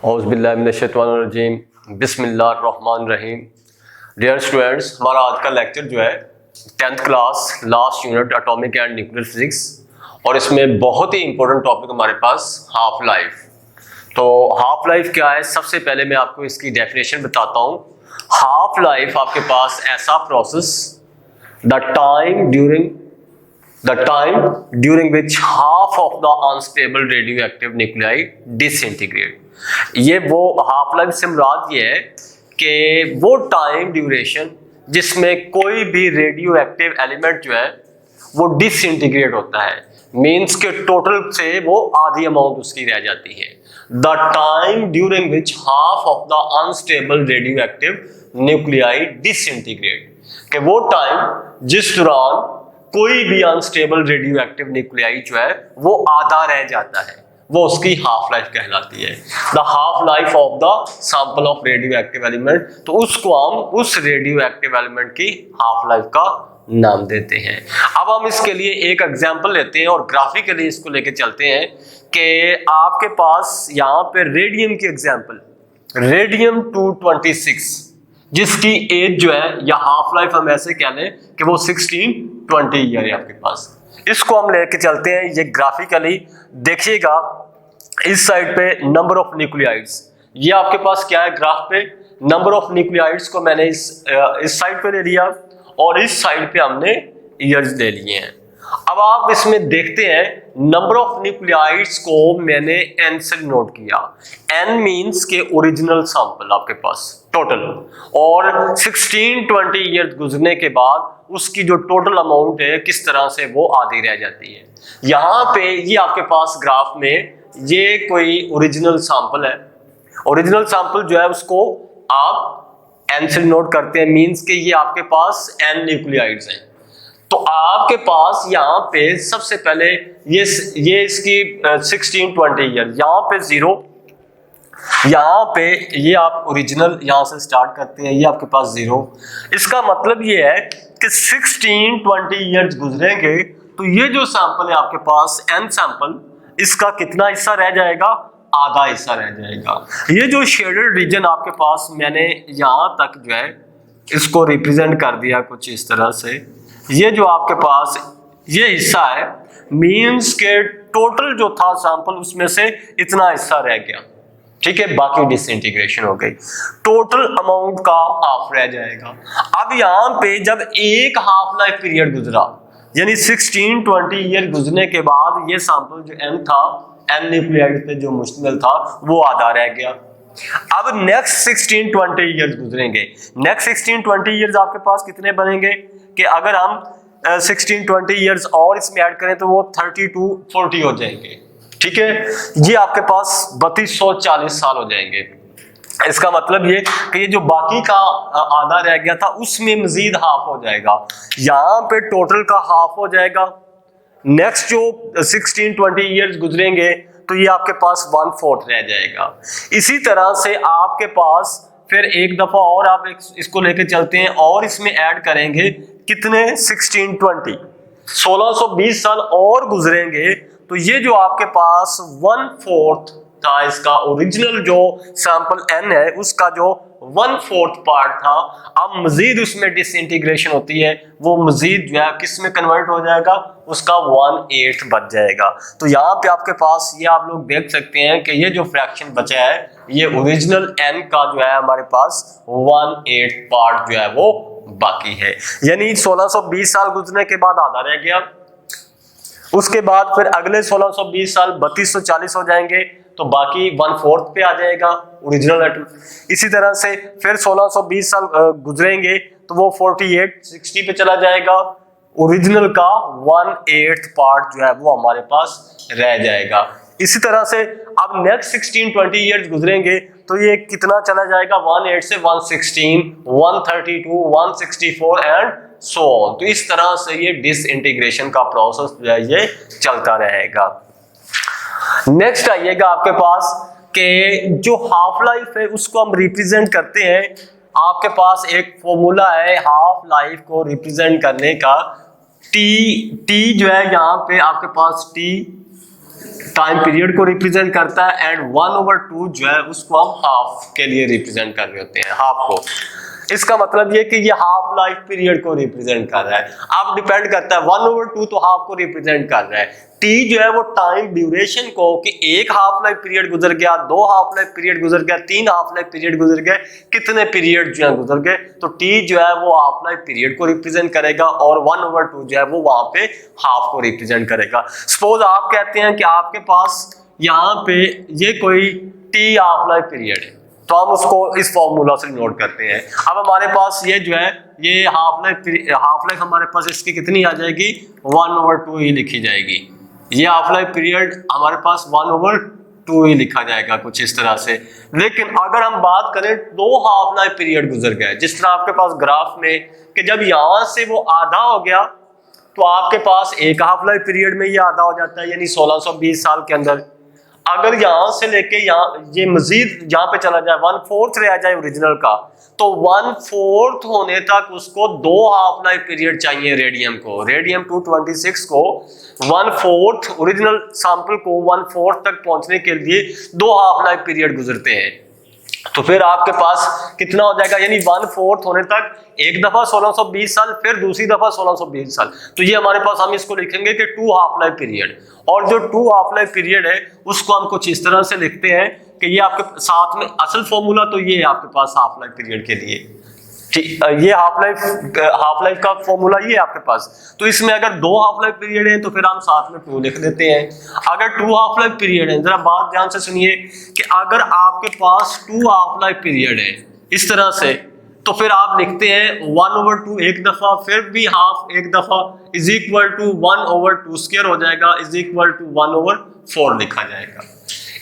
औज़ुबिल्लाहिमिनश्शैतानिर्रजीम बिस्मिल्लाहिर्रहमानिर्रहीम। Dear students, हमारा आज का लेक्चर जो है 10th class last unit atomic and nuclear physics, और इसमें बहुत ही इंपॉर्टेंट टॉपिक हमारे पास हाफ लाइफ। तो हाफ लाइफ क्या है, सबसे पहले मैं आपको इसकी डेफिनेशन बताता हूँ। हाफ लाइफ आपके पास ऐसा process the time during which half of the unstable radioactive nuclei disintegrate। ये वो हाफ लाइफ से मुराद ये है कि वो टाइम ड्यूरेशन जिसमें कोई भी रेडियो एक्टिव एलिमेंट जो है वो डिसइंटीग्रेट होता है, मींस के टोटल से वो आधी अमाउंट उसकी रह जाती है। The time during which half of the unstable radio active nuclei disintegrate, कि वो टाइम जिस दौरान कोई भी अनस्टेबल रेडियो एक्टिव न्यूक्लियाई जो है वो आधा रह जाता है, वो उसकी हाफ लाइफ कहलाती है। The half life of the sample of radio active element, तो उसको हम उस रेडियो एक्टिव एलिमेंट की हाफ लाइफ का नाम देते हैं। अब हम इसके लिए एक एग्जांपल लेते हैं और ग्राफिकली इसको लेके चलते हैं कि आपके पास यहाँ पे रेडियम की एग्जांपल, रेडियम 226, जिसकी एज जो है या हाफ लाइफ हम ऐसे कह लें कि वो 16-20 ईयर है आपके पास। इसको हम लेके चलते हैं, ये ग्राफिकली देखिएगा। इस साइड पे नंबर ऑफ न्यूक्लियाइड्स, ये आपके पास क्या है ग्राफ पे, नंबर ऑफ न्यूक्लियाइड्स को मैंने इस साइड पे ले लिया और इस साइड पे हमने ईयर्स ले लिए हैं। अब आप इसमें देखते हैं नंबर ऑफ न्यूक्लियाइड्स को मैंने n से नोट किया। n मींस के ओरिजिनल सैंपल आपके पास टोटल, और 16-20 ईयर गुजरने के बाद उसकी जो टोटल अमाउंट है किस तरह से वो आधी रह जाती है। यहाँ पे ये आपके पास ग्राफ में ये कोई ओरिजिनल सैंपल है। ओरिजिनल सैंपल जो है उसको आप n से नोट करते हैं, मींस के ये आपके पास n न्यूक्लियाइड्स हैं। तो आपके पास यहाँ पे सबसे पहले ये इसकी 16-20 ईयर, यहाँ पे 0, यहाँ पे ये आप ओरिजिनल यहाँ से स्टार्ट करते हैं, ये आपके पास 0। इसका मतलब ये है कि 16-20 ईयर्स गुजरेंगे तो ये जो सैंपल है आपके पास n सैंपल, इसका कितना हिस्सा रह जाएगा, आधा हिस्सा रह जाएगा। ये जो शेडेड रीजन आपके पास मैंने यहाँ तक जो है इसको रिप्रेजेंट कर दिया कुछ इस तरह से, ये जो आपके पास ये हिस्सा है, मींस के टोटल जो था सैंपल उसमें से इतना हिस्सा रह गया, ठीक है, बाकी डिसइंटीग्रेशन हो गई, टोटल अमाउंट का हाफ रह जाएगा। अब यहाँ पे जब एक हाफ लाइफ पीरियड गुजरा, यानी 16-20 ईयर गुजरने के बाद ये सैंपल जो n था, n न्यूक्लियाइड पे जो मुश्तमिल था, वो आधा रह गया। अब नेक्स्ट 16-20 ईयर्स गुजरेंगे, नेक्स्ट 16-20 ईयर्स आपके पास कितने बनेंगे कि अगर हम 16-20 ईयर्स और इसमें ऐड करें तो वो 32-40 हो जाएंगे, ठीक है। ये आपके पास 3240 साल हो जाएंगे। इसका मतलब ये कि ये जो बाकी का आधा रह गया था उसमें मजीद हाफ हो जाएगा, यहाँ पे टोटल का हाफ हो जाएगा। नेक्स्ट जो 16-20 ईयर्स गुजरेंगे तो ये आपके पास 1/4 रह जाएगा। इसी तरह से आपके पास फिर एक दफा और आप इसको लेके चलते हैं और इसमें ऐड करेंगे कितने, 1620 साल और गुजरेंगे तो ये जो आपके पास 1/4 था, इसका ओरिजिनल जो सैंपल n है उसका जो 1/4 पार्ट था, अब मजीद उसमें डिसइंटीग्रेशन होती है, वो मजीद जो है किस में कन्वर्ट हो जाएगा, उसका 1/8 बच जाएगा। तो यहाँ पे आपके पास ये आप लोग देख सकते हैं कि ये जो फ्रैक्शन बचा है ये ओरिजिनल n का जो है हमारे पास 1/8 पार्ट जो है वो बाकी है, यानी 1620 साल गुजरने के बाद आधा रह गया। उसके बाद फिर अगले 1620 साल 3240 हो जाएंगे तो बाकी 1/4 पे आ जाएगा ओरिजिनल एटम। इसी तरह से फिर 1620 साल गुजरेंगे तो वो 48-60 पे चला जाएगा, ओरिजिनल का 1/8 पार्ट जो है वो हमारे पास रह जाएगा। इसी तरह से अब नेक्स्ट 16-20 ईयर्स गुजरेंगे तो ये कितना चला जाएगा, 1/8 से 116, 132, 164 एंड सो ऑन। तो इस तरह से ये डिसइंटीग्रेशन का प्रोसेस जो है ये चलता रहेगा। नेक्स्ट आइएगा आपके पास कि जो हाफ लाइफ है उसको हम रिप्रेजेंट करते हैं। आपके पास एक फॉर्मूला है हाफ लाइफ को रिप्रेजेंट करने का, टी जो है यहाँ पे आपके पास टी टाइम पीरियड को रिप्रेजेंट करता है, एंड 1/2 जो है उसको हम हाफ के लिए रिप्रेजेंट कर रहे होते हैं, हाफ को। इसका मतलब ये कि ये हाफ लाइफ पीरियड को रिप्रेजेंट कर रहा है। अब डिपेंड करता है 1/2 तो हाफ को रिप्रेजेंट कर रहा है, टी जो है वो टाइम ड्यूरेशन को, कि एक हाफ लाइफ पीरियड गुजर गया, 2 हाफ लाइफ पीरियड गुजर गया, 3 हाफ लाइफ पीरियड गुजर गए, कितने पीरियड जो है गुजर गए, तो टी जो है वो हाफ लाइफ पीरियड को रिप्रेजेंट करेगा और 1/2 जो है वो वहां पे हाफ को रिप्रेजेंट करेगा। सपोज आप कहते हैं कि आपके पास यहाँ पे ये कोई टी हाफ लाइफ पीरियड है, तो हम उसको इस फॉर्मूला से नोट करते हैं। अब हमारे पास ये जो है ये हाफ लाइफ हमारे पास इसकी कितनी आ जाएगी, 1/2 ही लिखी जाएगी। ये हाफ लाइफ पीरियड हमारे पास 1/2 ही लिखा जाएगा कुछ इस तरह से। लेकिन अगर हम बात करें 2 हाफ लाइफ पीरियड गुजर गए, जिस तरह आपके पास ग्राफ में कि जब यहां से वो आधा हो गया तो आपके पास एक हाफ लाइफ पीरियड में ये आधा हो जाता है, यानी 1620 साल के अंदर। अगर यहां से लेके यहाँ ये मजीद यहाँ पे चला जाए 1/4 रह जाए ओरिजिनल का, तो 1/4 होने तक उसको 2 हाफ लाइफ पीरियड चाहिए रेडियम को। रेडियम 226 को 1/4 ओरिजिनल सैंपल को 1/4 तक पहुंचने के लिए 2 हाफ लाइफ पीरियड गुजरते हैं। तो फिर आपके पास कितना हो जाएगा, यानी 1/4 होने तक एक दफा 1620 साल, फिर दूसरी दफा 1620 साल। तो ये हमारे पास हम इसको लिखेंगे कि 2 हाफ लाइफ पीरियड। और जो 2 हाफ लाइफ पीरियड है उसको हम कुछ इस तरह से लिखते हैं कि ये आपके साथ में असल फॉर्मूला तो ये है आपके पास हाफ लाइफ पीरियड के लिए, ये हाफ लाइफ का फॉर्मूला ये है आपके पास। तो इसमें अगर 2 हाफ लाइफ पीरियड है तो फिर हम साथ में 2 लिख देते हैं। अगर 2 हाफ लाइफ पीरियड है, जरा बात ध्यान से सुनिए कि अगर आपके पास 2 हाफ लाइफ पीरियड है इस तरह से, तो फिर आप लिखते हैं 1/2 एक दफा, फिर भी हाफ एक दफा, इज इक्वल टू 1/2 स्क्वायर हो जाएगा, इज इक्वल टू 1/4 लिखा जाएगा।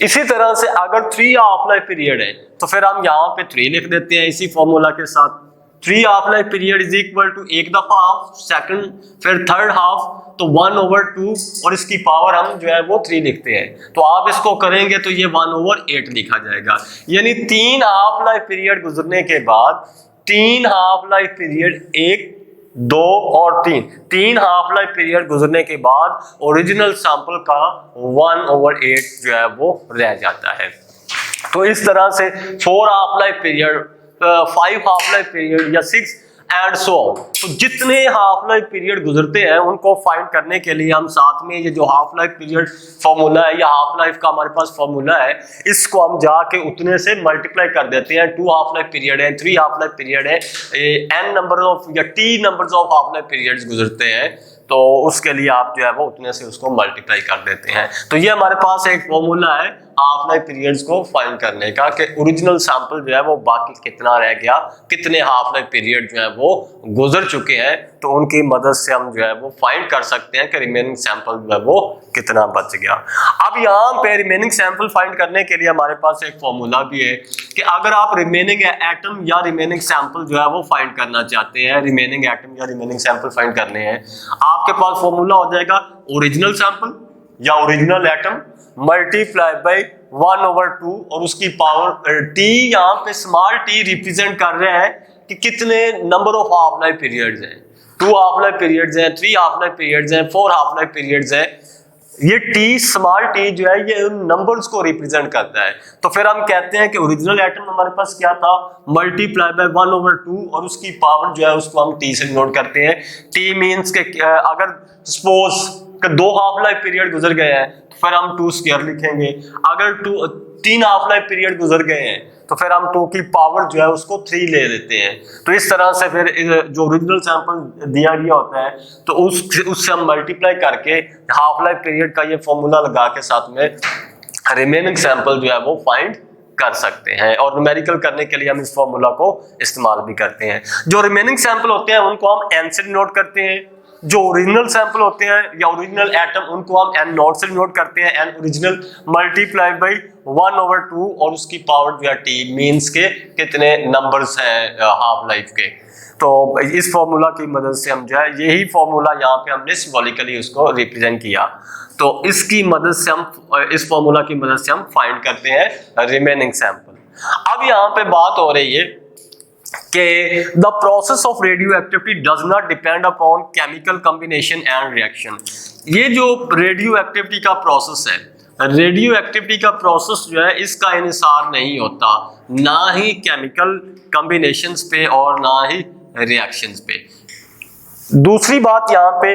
इसी तरह से अगर 3 हाफ लाइफ पीरियड है तो फिर हम यहाँ पे 3 लिख देते हैं इसी फॉर्मूला के साथ। 3 half life period is equal to एक दफा हाफ, सेकंड, फिर थर्ड हाफ, तो 1/2 और इसकी पावर हम जो है वो 3 लिखते हैं। तो आप इसको करेंगे तो ये 1/8 लिखा जाएगा। यानी 3 हाफ लाइफ पीरियड गुजरने के बाद 3 हाफ लाइफ पीरियड 1, 2 और 3 हाफ लाइफ पीरियड गुजरने के बाद ओरिजिनल सैंपल का 1/8 जो है वो रह जाता है। तो इस तरह से 4 half life period, 5 half life period या 6 एंड सो ऑन। तो जितने हाफ लाइफ पीरियड गुजरते हैं उनको फाइंड करने के लिए हम साथ में ये जो हाफ लाइफ पीरियड फॉर्मूला है या हाफ लाइफ का हमारे पास फॉर्मूला है, इसको हम जाके उतने से मल्टीप्लाई कर देते हैं। 2 हाफ लाइफ पीरियड है, 3 हाफ लाइफ पीरियड है, n नंबर ऑफ या t numbers of half life periods गुजरते हैं, तो उसके लिए आप जो है वो उतने से उसको मल्टीप्लाई कर देते हैं। तो ये हमारे पास एक फॉर्मूला है हाफ लाइफ पीरियड्स को फाइंड करने का कि ओरिजिनल सैंपल जो है वो बाकी कितना रह गया, कितने हाफ लाइफ पीरियड जो है वो गुजर चुके हैं, तो उनकी मदद से हम जो है वो फाइंड कर सकते हैं कि रिमेनिंग सैंपल जो है वो कितना बच गया। अब यहाँ पे रिमेनिंग सैंपल फाइंड करने के लिए हमारे पास एक फॉर्मूला भी है कि अगर आप रिमेनिंग एटम या रिमेनिंग सैंपल जो है वो फाइंड करना चाहते हैं, रिमेनिंग एटम या रिमेनिंग सैंपल फाइंड करने हैं, आपके पास फॉर्मूला हो जाएगा ओरिजिनल सैंपल या ओरिजिनल एटम मल्टीप्लाई बाय 1/2 और उसकी पावर t। यहाँ पे स्मॉल t रिप्रेजेंट कर रहे हैं कि कितने number of half life periods हैं। 2 हाफ लाइफ पीरियड्स हैं, 3 हाफ लाइफ पीरियड्स हैं, 4 हाफ लाइफ पीरियड्स हैं। ये t स्मॉल t जो है ये उन नंबर्स को रिप्रेजेंट करता है। तो फिर हम कहते हैं कि ओरिजिनल एटम हमारे पास क्या था, मल्टीप्लाई बाय 1/2 और उसकी पावर जो है उसको हम t से नोट करते हैं। t मींस के अगर सपोज 2 हाफ लाइफ पीरियड गुजर गए हैं तो फिर हम 2 स्क्वायर लिखेंगे। अगर 3 हाफ लाइफ पीरियड गुजर गए हैं तो फिर हम 2 की पावर जो है उसको 3 ले लेते हैं। तो इस तरह से फिर जो ओरिजिनल सैंपल दिया गया होता है तो उससे हम मल्टीप्लाई करके हाफ लाइफ पीरियड का ये फॉर्मूला लगा के साथ में रिमेनिंग सैंपल जो है वो फाइंड कर सकते हैं। और न्यूमेरिकल करने के लिए हम इस फॉर्मूला को इस्तेमाल भी करते हैं। जो रिमेनिंग सैंपल होते हैं उनको हम n से नोट करते हैं, जो ओरिजिनल सैंपल होते हैं या ओरिजिनल एटम उनको हम n नोट से नोट करते हैं, n ओरिजिनल मल्टीप्लाई बाय 1/2 और उसकी पावर जो है t मींस के कितने नंबर्स हैं हाफ लाइफ के। तो इस फॉर्मूला की मदद से हम जो है यही फॉर्मूला यहाँ पे हमने सिंबॉलिकली उसको रिप्रेजेंट किया। तो इसकी मदद से हम इस फॉर्मूला की मदद से हम फाइंड करते हैं रिमेनिंग सैंपल। अब यहाँ पे बात हो रही है कि the process of radio activity does not depend upon chemical combination and reaction. ये जो रेडियो एक्टिविटी का प्रोसेस है रेडियो एक्टिविटी का प्रोसेस जो है इसका इन्हिसार नहीं होता, ना ही केमिकल कॉम्बिनेशंस पे और ना ही रिएक्शंस पे। दूसरी बात यहाँ पे,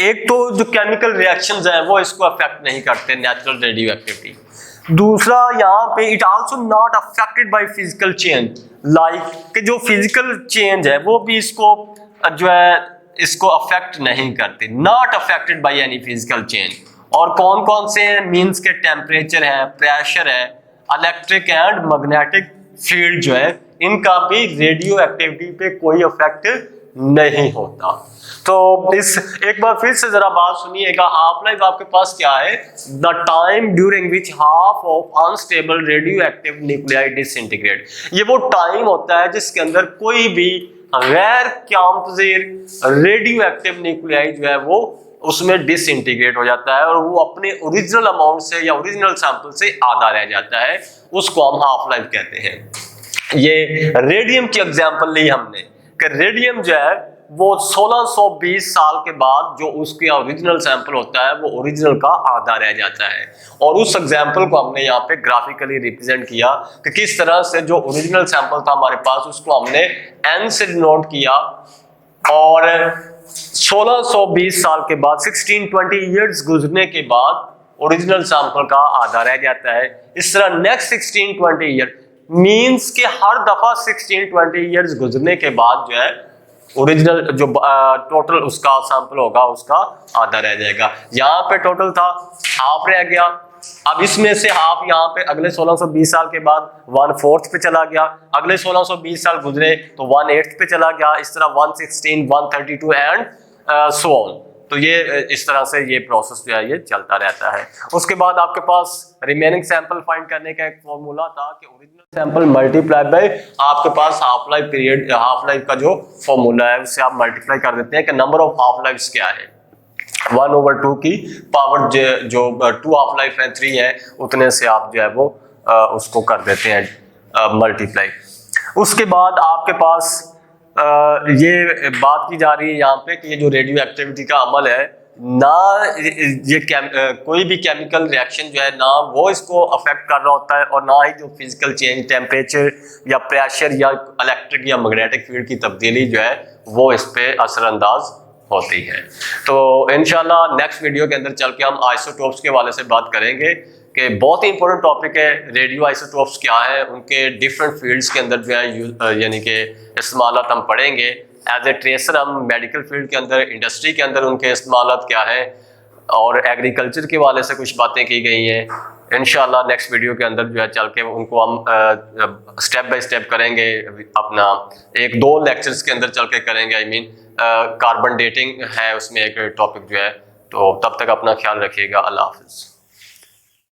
एक तो जो केमिकल रिएक्शंस हैं वो इसको अफेक्ट नहीं करते नेचुरल रेडियो एक्टिविटी। दूसरा यहाँ पे it also not affected by physical change, like कि जो फिजिकल चेंज है वो भी इसको जो है इसको अफेक्ट नहीं करते, not affected by any physical change. और कौन कौन से हैं, मींस के टेम्परेचर है, प्रेशर है, इलेक्ट्रिक एंड मैग्नेटिक फील्ड जो है इनका भी रेडियो एक्टिविटी पे कोई इफेक्ट नहीं होता। तो इस एक बार फिर से जरा बात सुनिएगा, हाफ लाइफ आपके पास क्या है, the time during which half of unstable radio active nuclei disintegrate. ये वो टाइम होता है जिसके अंदर कोई भी गैर कॉम्पोजिट रेडियो एक्टिव न्यूक्लियाई जो है वो उसमें डिसइंटीग्रेट हो जाता है और वो अपने ओरिजिनल अमाउंट से या ओरिजिनल सैंपल से आधा रह जाता है, उसको हम हाफ लाइफ कहते हैं। ये रेडियम की एग्जांपल ली हमने कि रेडियम जो है वो 1620 साल के बाद जो उसके ओरिजिनल सैंपल होता है वो ओरिजिनल का आधा रह जाता है। और उस एग्जांपल को हमने यहाँ पे ग्राफिकली रिप्रेजेंट किया कि किस तरह से जो ओरिजिनल सैंपल था हमारे पास उसको हमने n से डिनोट किया और 1620 साल के बाद 1620 ईयर्स गुजरने के बाद ओरिजिनल सैंपल का आधा रह जाता है। इस तरह नेक्स्ट 1620 ईयर मींस के हर दफा 1620 ईयर्स गुजरने के बाद जो है ओरिजिनल जो टोटल उसका सैंपल होगा उसका आधा रह जाएगा। यहाँ पे टोटल था हाफ रह गया, अब इसमें से हाफ यहाँ पे अगले 1620 साल के बाद 1/4 पे चला गया, अगले 1620 साल गुजरे तो 1/8 पे चला गया, इस तरह 116, 132 एंड सो ऑन। तो ये इस तरह से ये प्रोसेस जो है ये चलता रहता है। उसके बाद आपके पास रिमेनिंग सैंपल फाइंड करने का एक फॉर्मूला था कि ओरिजिनल सैंपल मल्टीप्लाई बाय आपके पास half life period, half life का जो फॉर्मूला है उससे आप मल्टीप्लाई कर देते हैं कि नंबर ऑफ हाफ लाइफ्स क्या है, 1/2 की पावर जो 2 हाफ लाइफ है 3 है उतने से आप जो है वो उसको कर देते हैं मल्टीप्लाई। उसके बाद आपके पास ये बात की जा रही है यहाँ पे कि ये जो रेडियो एक्टिविटी का अमल है ना, ये कोई भी केमिकल रिएक्शन जो है ना वो इसको अफेक्ट कर रहा होता है और ना ही जो फिजिकल चेंज, टेम्परेचर या प्रेशर या इलेक्ट्रिक या मैग्नेटिक फील्ड की तब्दीली जो है वो इस पे असरअंदाज होती है। तो इंशाल्लाह नेक्स्ट वीडियो के अंदर चल के हम आइसोटोप्स के हवाले से बात करेंगे कि बहुत ही इंपॉर्टेंट टॉपिक है रेडियो आइसोटोप्स क्या है, उनके डिफरेंट फील्ड्स के अंदर जो है यानी कि इस्तेमाल हम पढ़ेंगे। एज ए ट्रेसर हम मेडिकल फील्ड के अंदर, इंडस्ट्री के अंदर उनके इस्तेमाल क्या है और एग्रीकल्चर के हवाले से कुछ बातें की गई हैं। इंशाल्लाह नेक्स्ट वीडियो के अंदर जो है चल के उनको हम स्टेप बाय स्टेप करेंगे, अपना 1-2 लेक्चर्स के अंदर चल के करेंगे। आई मीन कार्बन डेटिंग है उसमें एक टॉपिक जो है। तो तब तक अपना ख्याल रखिएगा। अल्लाह हाफिज़।